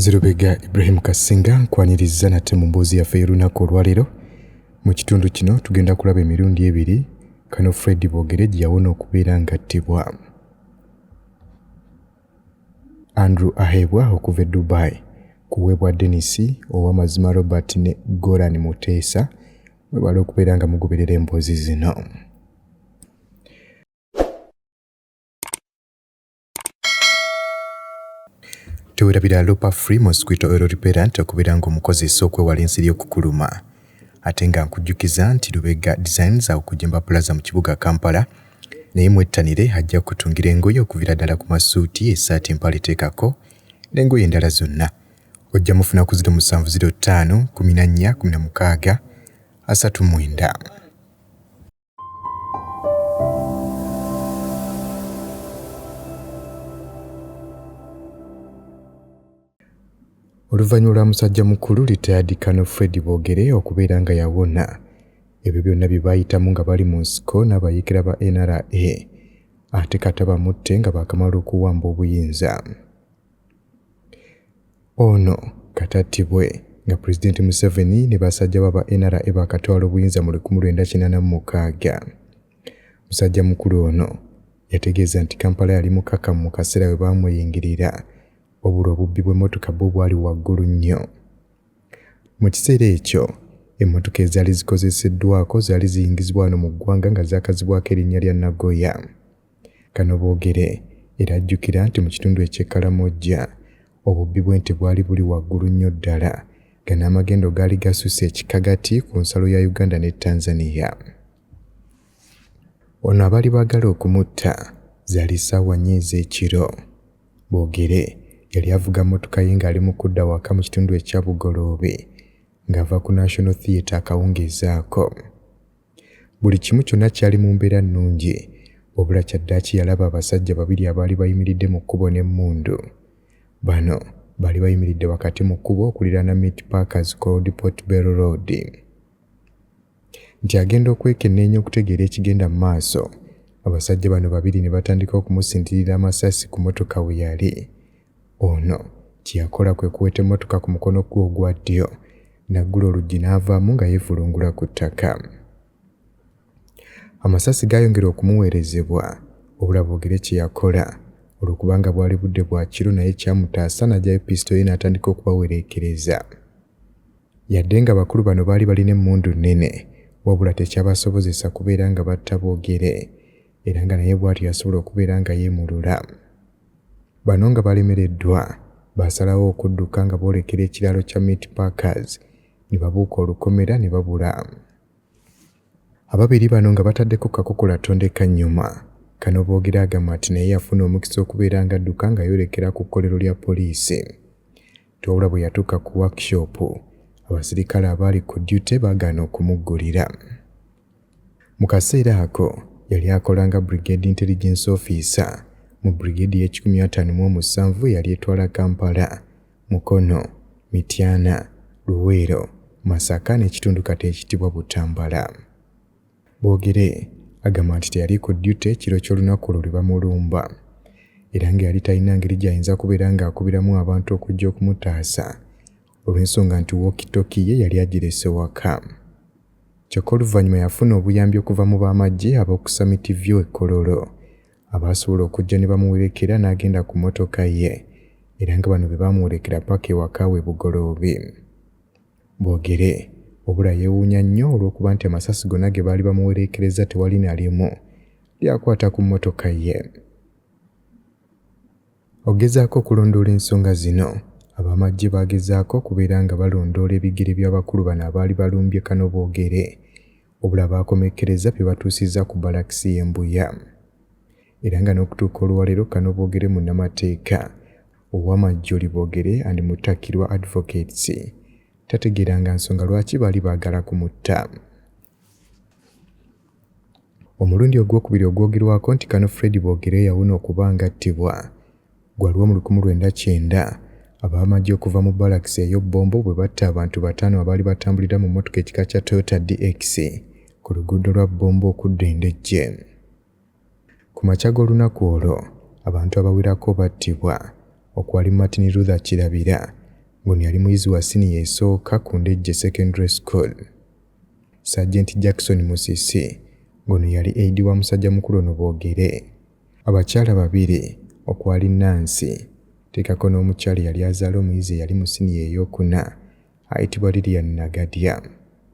Zirubega Ibrahim Kasinga nkwaniriza nate mu mboozi yaffe y'olunaku olwaleero. Mu kitundu kino tugenda kulaba emirundi ebiri Kano Fred Boogere gye yawona okubeera ng'attibwa. Andrew aheebwa okuva e Dubai, kuweebwa Dennis ow'amazima Robert ne Goran Muteesa mwebale okubeera nga mugoberera emboozi zino. Tewerabira Lopa Free Mosquito Oil Repellent okubeera ng'omukozesa okwewala ensiri okukuluma. Ate nga nkujjukiza nti Lubega Designs okujemba plaza mu kibuga Kampala naye mwettanire ajja kutungira engoye okuviira ddala ku masuuti, essaati, empale teekako n'engoye endala zonna. Ojja mufuna ku 0705 14 16 39. Oluvannyuma lwa musajja mukulu retired Kano Fred Boogere okubeera nga yawona, ebyo byonna bye baayitamu nga bali mu nsiko n'abayiikira ba NRA ate kata bamutte nga baakamala okuwamba obuyinza. Ono katattibwe nga Pulezidenti Museveni ne basajja baba NRA baakatwala obuyinza mu 1986. Musajja mukulu ono yategeeza nti Kampala yali mukakamu mu kaseera we baamweyingirira, obula obubbi bw'emmotoka bwo bwali waggulu nnyo. Mu kiseera ekyo emmotoka ezaali zikozeseddwako zaali ziyingizibwa wano mu ggwanga nga zaakazibwako erinnya lya Nagoya. Kano Boogere era ajjukira nti mu kitundu eky'e Karamoja obubbi bw'ente bwali buli waggulu nnyo ddala nga n'amagendo gaali gasusse ekikagati ku nsalo ya Uganda ne Tanzania. Ono abaali baagala okumutta zaali ssaawa 4 ez'ekiro. Boogere yali avuga mmotoka ye ng'ali mu kudda waka mu kitundu ekya Bugoloobe ng'ava ku National Theatre akawungezaako. Buli kimu kyonna kyali mu mbeera nnungi, obula kyaddaaki yalaba abasajja babiri abaali bayimiridde mu kkubo n'emmundu. Bano baali bayimiridde wakati mu kkubo okuliraana Meat Packers ku Old Port Bell Road. Nti agenda okwekenneenya okutegeera ekigenda mu maaso, abasajja bano babiri ne batandika okumusindirira amasasi ku mmotoka we yali. Ono kye yakola kwe kuweta emmotoka ku mukono gwe ogwa ddyo n'aggula oluggi n'avaamu nga yeevulungula ku ttaka. Amasasi gaayongera okumuweerezebwa, obula Boogere kye yakola olwokubanga bwali budde bwa kiro naye kyamutaasa n'aggyayo pisito ye n'atandika okubawereekereza. Yadde nga bakulu bano baali balina emmundu nnene, wabula tekyabasobozesa kubeera nga batta Boogere era nga naye bw'atyo yasobola okubeera nga yeemulula. Bano nga balemereddwa baasalawo okudduka nga boolekera ekiraalo kya Meat Packers ne babuuka olukomera ne babula. Ababiri bano nga bataddeko kakokola tondeka nnyuma. Kano Boogere agamba nti naye yafuna omukisa okubeera nga adduka nga yoolekera ku kkolero lya poliisi. Tewabula bwe yatuuka ku workshop, abasirikale abaali ku duty baagaana okumuggulira. Mu kaseera ako yali akola nga Brigade Intelligence Officer mu Brigade y'e157 yali etwala Kampala, Mukono, Mityana, Luweero, Masaka n'ekitundu kati ekitibwa Butambala. Boogere agamba nti teyali ku duty ekiro ky'olunaku olwo lwe bamulumba era nga yali talina ngeri gy'ayinza kubeera ng'akubiramu abantu okujja okumutaasa olw'ensonga nti walkie-talkie ye yali agirese waka. Kyokka oluvannyuma yafuna obuyambi okuva mu b'amagye ab'oku Summit View e Kololo abaasobola okujja ne bamuwerekera n'agenda ku mmotoka ye era nga bano be baamuwerekera paka ewaka we Bugoloobe. Boogere obula yeewuunya nnyo olw'okuba nti amasasi gonna ge baali bamuwerekereza tewali na limu lyakwata ku mmotoka ye. Ogezaako okulondoola ensonga zino, ab'amagye baagezaako okubeera nga balondoola ebigere by'abakulu bano abaali balumbye Kano Boogere, obula baakomekkereza bye batuusizza ku balakisi y'Embuya. Era nga n'okutuuka olwaleero Kano Boogere munnamateeka ow'amagye oli Boogere and Mutakirwa Advocates tategeeranga nsonga lwaki baali baagala kumutta. Omulundi ogwokubiri ogwogerwako nti Kano Fred Boogere yawona okuba ng'attibwa gwaliwo mu 1990 ab'amagye okuva mu balakisi ey'Obombo bwe batta abantu 5 abaali batambulira mu mmotoka ekika kya Toyota DX ku luguudo lwa Bombo okudda e Ndejje. Ku makya g'olunaku olwo abantu abawerako battibwa okwali Martin Luther Kirabira, ng'ono yali muyizi wa siniya esooka ku Ndejje Secondary School. Sergeant Jackson Musisi ng'ono yali aidi wa musajja mukulu ono boogere. Abakyala babiri okwali Nancy teekako n'omukyala yali azaala omuyizi eyali mu siniya ey'okuna ayitibwa Lilian Nagadya.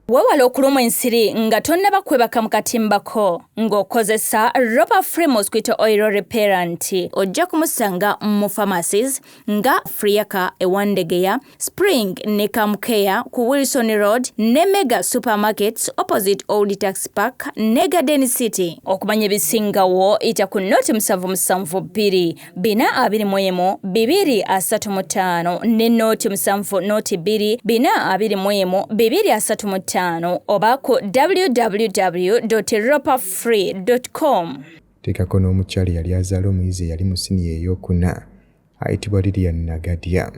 Weewale okulumwa ensiri nga tonnaba kwebaka mu katimbako ng'okozesa Ropa Free Mosquito Oil Repellent. Ojja kumusanga mu pharmacies nga Friaka ewandegeya, Spring ne Kamukea ku Wilson Road ne Mega Supermarkets opposite Old Tax Park ne Garden City. Okumanya ebisingawo ita ku noti 772 421 235 ne noti 7 noti 2 421 235 oba ku www.ropafree.com. Teekako n'omukyala yali azaala omuyizi eyali mu siniya ey'okuna ayitibwa Lilian Nagadya.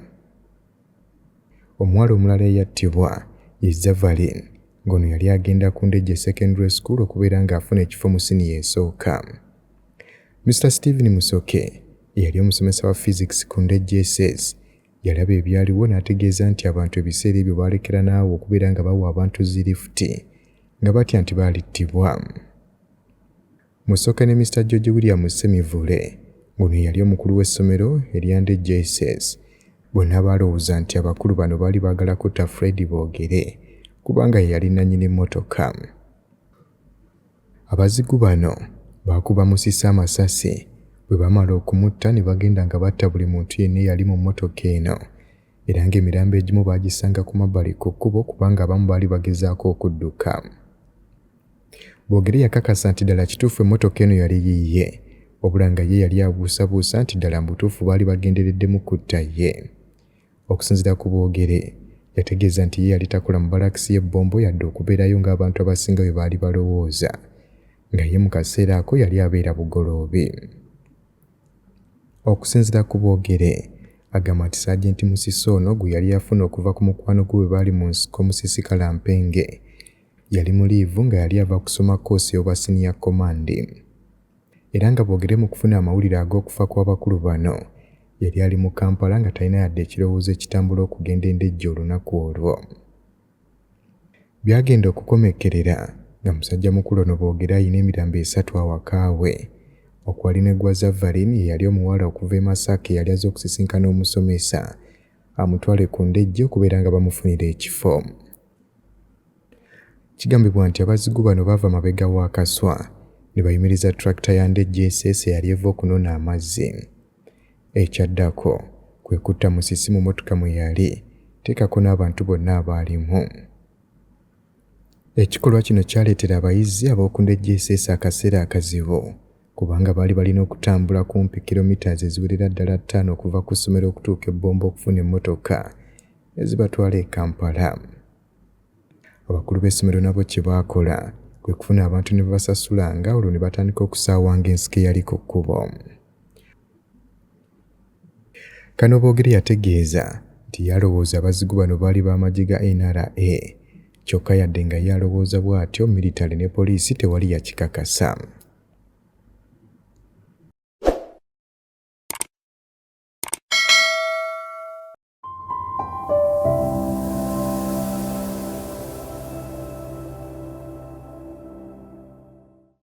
Omuwala omulala eyattibwa ye Zavaline ng'ono yali agenda ku Ndejje Secondary School okubeera ng'afuna ekifo mu siniya esooka. Mr. Stephen Musoke eyali omusomesa wa physics ku Ndejje SS yalaba ebyaliwo n'ategeeza nti abantu ebiseera ebyo baalekera naawe okubeera nga bawa abantu zirifuti nga batya nti baalittibwa. Musoke ne Mr. George William Semivule ng'ono yali omukulu w'essomero erya Ndejje SS bonna baalowooza nti abakulu bano baali baagala kutta Fred boogere kubanga ye yali nannyini emmotoka. Abazigu bano baakuba Musisi amasasi bwe bamala okumutta ne bagenda nga batta buli muntu yenna eyali mu mmotoka eno era ng'emirambo egimu baagisanga ku mabbali ku kkubo kubanga abamu baali bagezaako okudduka. Boogere yakakasa nti ddala kituufu emmotoka eno yali yiye wabula nga ye yali abuusabuusa nti ddala mu butuufu baali bagendereddemu kutta ye. Okusinziira ku Boogere yategeeza nti ye yali takola mu balakisi y'ebbombo yadde okubeerayo ng'abantu abasinga bwe baali balowooza nga ye mu kaseera ako yali abeera bugoloobi. Okusinziira ku Boogere agamba nti Sergeant Musisi ono gwe yali afuna okuva ku mukwano gwe baali mu nsiko Musisi Kalampenge yali mu liivu nga yali ava kusoma koosi y'obwa senior command. Era nga Boogere mu kufuna amawulire ag'okufa kw'abakulu bano yali ali mu Kampala nga talina yadde ekirowoozo ekitambula okugenda e Ndejje olunaku olwo. Byagenda okukomekkerera nga musajja mukulu ono Boogere ayina emirambo 3 awaka we okwali ne gwa Zavaline yali omuwala okuva e Masaka yali azze okusisinkana omusomesa amutwale ku Ndejje okubeera nga bamufunira ekifo. Kigambibwa nti abazigu bano baava mabega wa Kaswa ne bayimiriza tractor ya Ndejje SS yali eva okunona amazzi. Ekyaddako kwe kutta Musisi mu mmotoka mwe yali teekako n'abantu bonna abaalimu. Ekikolwa kino kyaleetera abayizi ab'oku Ndejje SS akaseera akazibu kubanga baali balina okutambula kumpi kilometers eziwerera ddala 5 okuva ku ssomero okutuuka ebbombo okufuna emmotoka ezibatwala e Kampala. Abakulu b'essomero nabo kye baakola kwe kufuna abantu ne babasasula nga olwo ne batandika okusaawanga ensiko eyali ku kkubo. Kano Boogere yategeeza nti yalowooza abazigu bano baali b'amagye ga NRA kyokka yadde nga yalowooza bw'atyo military ne poliisi tewali yakikakasa.